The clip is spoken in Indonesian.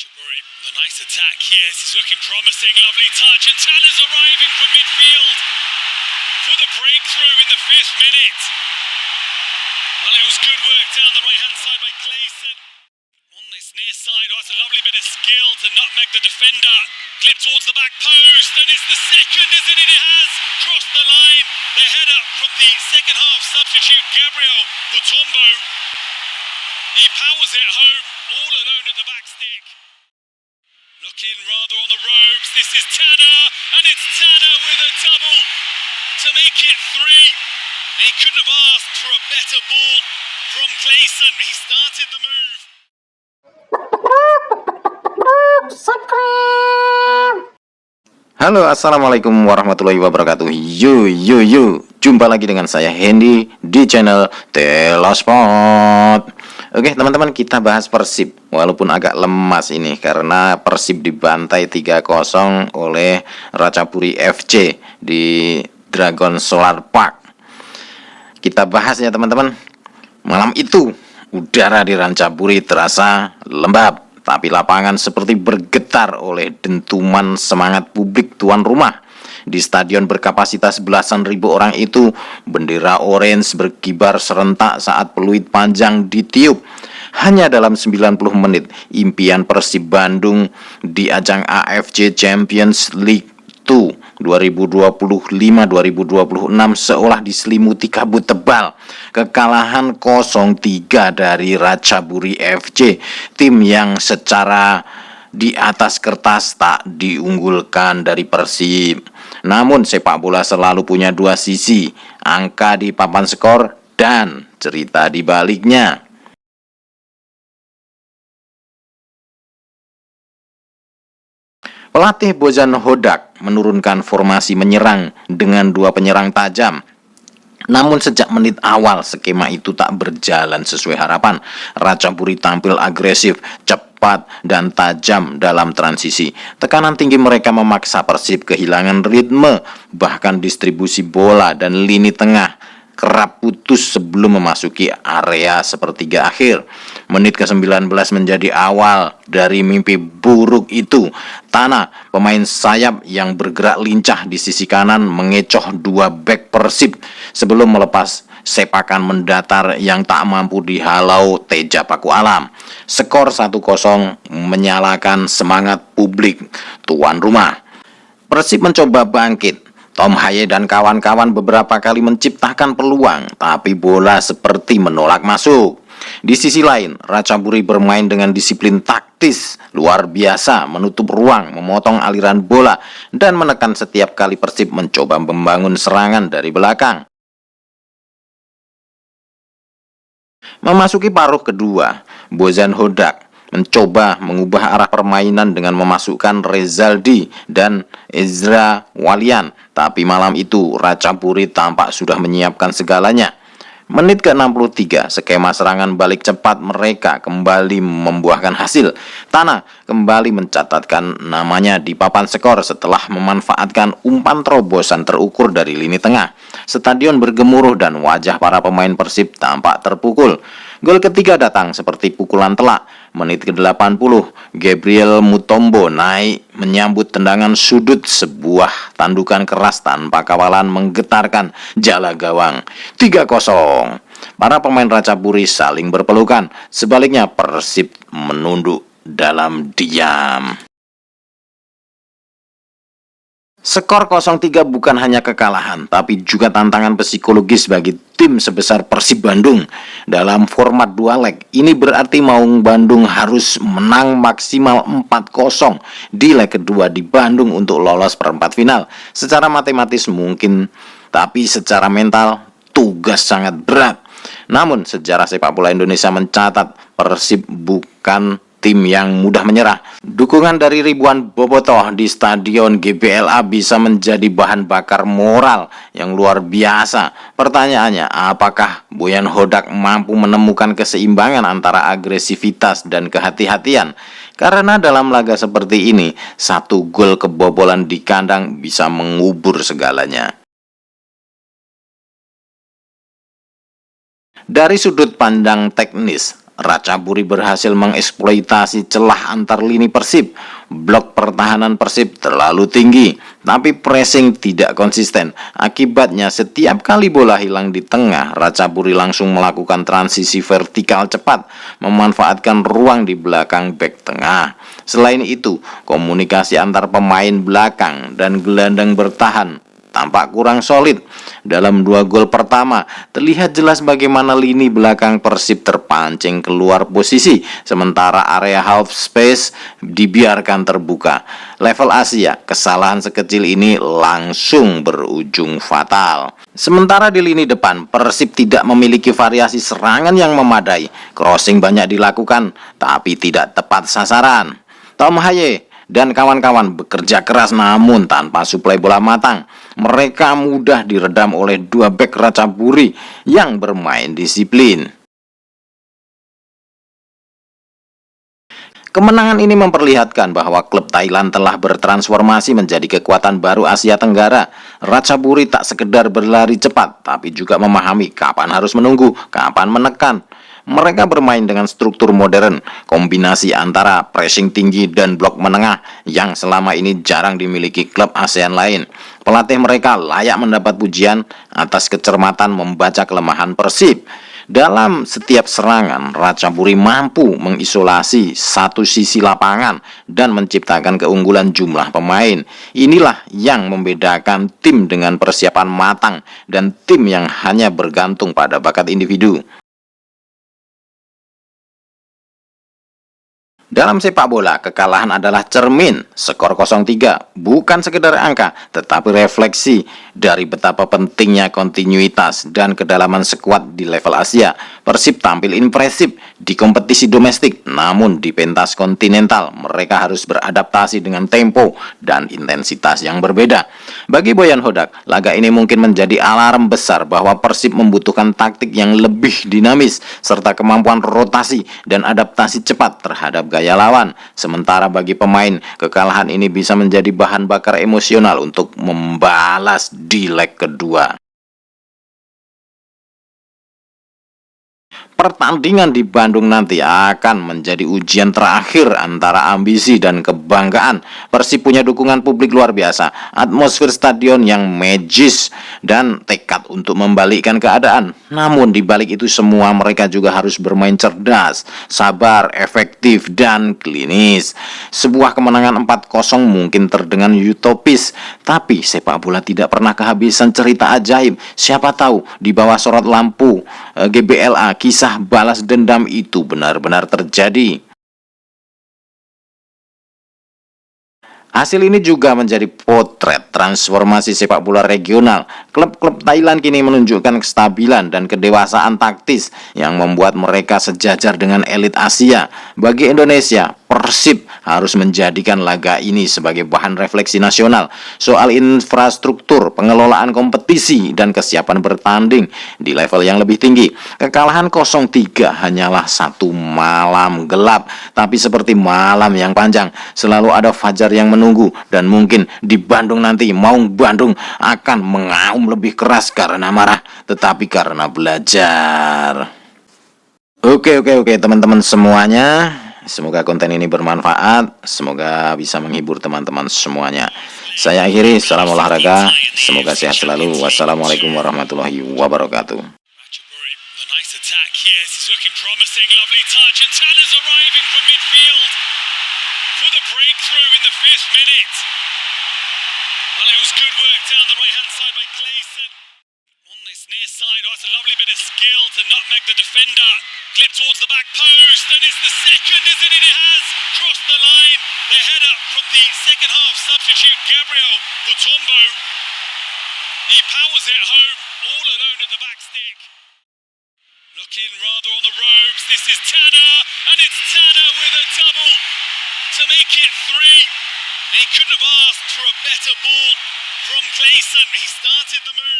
Jaburi, the nice attack here. This is looking promising. Lovely touch, and Tanner's arriving from midfield for the breakthrough in the 5th minute. Well, it was good work down the right-hand side by Clayson. On this near side, oh, it's a lovely bit of skill to nutmeg the defender. Clip towards the back post, and it's the second, isn't it? It has crossed the line. The header from the second half substitute, Gabriel Mutombo. He powers it home, all alone at the back stick. Looking rather on the ropes, this is Tanner, and it's Tanner with a double to make it 3. And he couldn't have asked for a better ball from Clayson. He started the move. Halo, assalamualaikum warahmatullahi wabarakatuh. Jumpa lagi dengan saya Hendy di channel Telesport. Oke teman-teman, kita bahas Persib. Walaupun agak lemas ini karena Persib dibantai 3-0 oleh Ratchaburi FC di Dragon Solar Park. Kita bahas ya teman-teman. Malam itu udara di Ratchaburi terasa lembab, tapi lapangan seperti bergetar oleh dentuman semangat publik tuan rumah. Di stadion berkapasitas belasan ribu orang itu, bendera orange berkibar serentak saat peluit panjang ditiup. Hanya dalam 90 menit, impian Persib Bandung di ajang AFC Champions League 2 2025-2026 seolah diselimuti kabut tebal. Kekalahan 0-3 dari Ratchaburi FC, tim yang secara di atas kertas tak diunggulkan dari Persib. Namun sepak bola selalu punya dua sisi, angka di papan skor dan cerita di baliknya. Pelatih Bojan Hodak menurunkan formasi menyerang dengan 2 penyerang tajam. Namun sejak menit awal skema itu tak berjalan sesuai harapan. Ratchaburi tampil agresif, cepat dan tajam dalam transisi. Tekanan tinggi mereka memaksa Persib kehilangan ritme, bahkan distribusi bola dan lini tengah kerap putus sebelum memasuki area sepertiga akhir. Menit ke-19 menjadi awal dari mimpi buruk itu. Tanah, pemain sayap yang bergerak lincah di sisi kanan, mengecoh 2 bek Persib sebelum melepas sepakan mendatar yang tak mampu dihalau Teja Paku Alam. Skor 1-0 menyalakan semangat publik tuan rumah. Persib mencoba bangkit. Tom Haye dan kawan-kawan beberapa kali menciptakan peluang, tapi bola seperti menolak masuk. Di sisi lain, Ratchaburi bermain dengan disiplin taktis luar biasa, menutup ruang, memotong aliran bola, dan menekan setiap kali Persib mencoba membangun serangan dari belakang. Memasuki paruh kedua, Bojan Hodak mencoba mengubah arah permainan dengan memasukkan Rezaldi dan Ezra Walian. Tapi malam itu Ratchaburi tampak sudah menyiapkan segalanya. Menit ke-63, skema serangan balik cepat mereka kembali membuahkan hasil. Tanah kembali mencatatkan namanya di papan skor setelah memanfaatkan umpan terobosan terukur dari lini tengah. Stadion bergemuruh dan wajah para pemain Persib tampak terpukul. Gol ketiga datang seperti pukulan telak. Menit ke-80, Gabriel Mutombo naik menyambut tendangan sudut, sebuah tandukan keras tanpa kawalan menggetarkan jala gawang. 3-0. Para pemain Ratchaburi saling berpelukan. Sebaliknya Persib menunduk dalam diam. Skor 0-3 bukan hanya kekalahan, tapi juga tantangan psikologis bagi tim sebesar Persib Bandung. Dalam format 2 leg, ini berarti Maung Bandung harus menang maksimal 4-0 di leg kedua di Bandung untuk lolos perempat final. Secara matematis mungkin, tapi secara mental tugas sangat berat. Namun sejarah sepak bola Indonesia mencatat Persib bukan tim yang mudah menyerah. Dukungan dari ribuan bobotoh di stadion GBLA bisa menjadi bahan bakar moral yang luar biasa. Pertanyaannya, apakah Bojan Hodak mampu menemukan keseimbangan antara agresivitas dan kehati-hatian? Karena dalam laga seperti ini, 1 gol kebobolan di kandang bisa mengubur segalanya. Dari sudut pandang teknis, Ratchaburi berhasil mengeksploitasi celah antar lini Persib. Blok pertahanan Persib terlalu tinggi, tapi pressing tidak konsisten. Akibatnya setiap kali bola hilang di tengah, Ratchaburi langsung melakukan transisi vertikal cepat, memanfaatkan ruang di belakang bek tengah. Selain itu, komunikasi antar pemain belakang dan gelandang bertahan tampak kurang solid. Dalam 2 gol pertama, terlihat jelas bagaimana lini belakang Persib terpancing keluar posisi, sementara area half space dibiarkan terbuka. Level Asia, kesalahan sekecil ini langsung berujung fatal. Sementara di lini depan, Persib tidak memiliki variasi serangan yang memadai. Crossing banyak dilakukan, tapi tidak tepat sasaran. Tom Haye dan kawan-kawan bekerja keras namun tanpa suplai bola matang. Mereka mudah diredam oleh 2 bek Ratchaburi yang bermain disiplin. Kemenangan ini memperlihatkan bahwa klub Thailand telah bertransformasi menjadi kekuatan baru Asia Tenggara. Ratchaburi tak sekedar berlari cepat, tapi juga memahami kapan harus menunggu, kapan menekan. Mereka bermain dengan struktur modern, kombinasi antara pressing tinggi dan blok menengah yang selama ini jarang dimiliki klub ASEAN lain. Pelatih mereka layak mendapat pujian atas kecermatan membaca kelemahan Persib. Dalam setiap serangan, Ratchaburi mampu mengisolasi satu sisi lapangan dan menciptakan keunggulan jumlah pemain. Inilah yang membedakan tim dengan persiapan matang dan tim yang hanya bergantung pada bakat individu. Dalam sepak bola, kekalahan adalah cermin. Skor 0-3 bukan sekedar angka, tetapi refleksi dari betapa pentingnya kontinuitas dan kedalaman skuad di level Asia. Persib tampil impresif di kompetisi domestik, namun di pentas kontinental mereka harus beradaptasi dengan tempo dan intensitas yang berbeda. Bagi Boyan Hodak, laga ini mungkin menjadi alarm besar bahwa Persib membutuhkan taktik yang lebih dinamis serta kemampuan rotasi dan adaptasi cepat terhadap gaya lawan. Sementara bagi pemain, kekalahan ini bisa menjadi bahan bakar emosional untuk membalas di leg kedua. Pertandingan di Bandung nanti akan menjadi ujian terakhir antara ambisi dan kebanggaan. Persib punya dukungan publik luar biasa, atmosfer stadion yang magis, dan tekad untuk membalikkan keadaan. Namun di balik itu semua mereka juga harus bermain cerdas, sabar, efektif, dan klinis. Sebuah kemenangan 4-0 mungkin terdengar utopis, tapi sepak bola tidak pernah kehabisan cerita ajaib. Siapa tahu di bawah sorot lampu GBLA kisah balas dendam itu benar-benar terjadi. Hasil ini juga menjadi potret transformasi sepak bola regional. Klub-klub Thailand kini menunjukkan kestabilan dan kedewasaan taktis yang membuat mereka sejajar dengan elit Asia. Bagi Indonesia, Persib harus menjadikan laga ini sebagai bahan refleksi nasional soal infrastruktur, pengelolaan kompetisi, dan kesiapan bertanding di level yang lebih tinggi. Kekalahan 0-3 hanyalah satu malam gelap, tapi seperti malam yang panjang, selalu ada fajar yang menunggu, dan mungkin di Bandung nanti Maung Bandung akan mengaum lebih keras karena marah, tetapi karena belajar. Oke teman-teman semuanya, semoga konten ini bermanfaat, semoga bisa menghibur teman-teman semuanya. Saya akhiri, salam olahraga, semoga sehat selalu. Wassalamualaikum warahmatullahi wabarakatuh. Ratchaburi, the nice attack here. This is looking promising. Lovely touch, and Tanner's arriving from midfield for the breakthrough in the 5th minute. Well, it was good work down the right-hand side by Clayson. On this near side, oh, it's a lovely bit of skill to nutmeg the defender. Clip towards the back post, and it's the second, isn't it? It has crossed the line. The header from the second half substitute, Gabriel Mutombo. He powers it home, all alone at the back stick. Looking rather on the ropes, this is Tanner, and it's Tanner with a double to make it 3. He couldn't have asked for a better ball from Clayson. He started the move.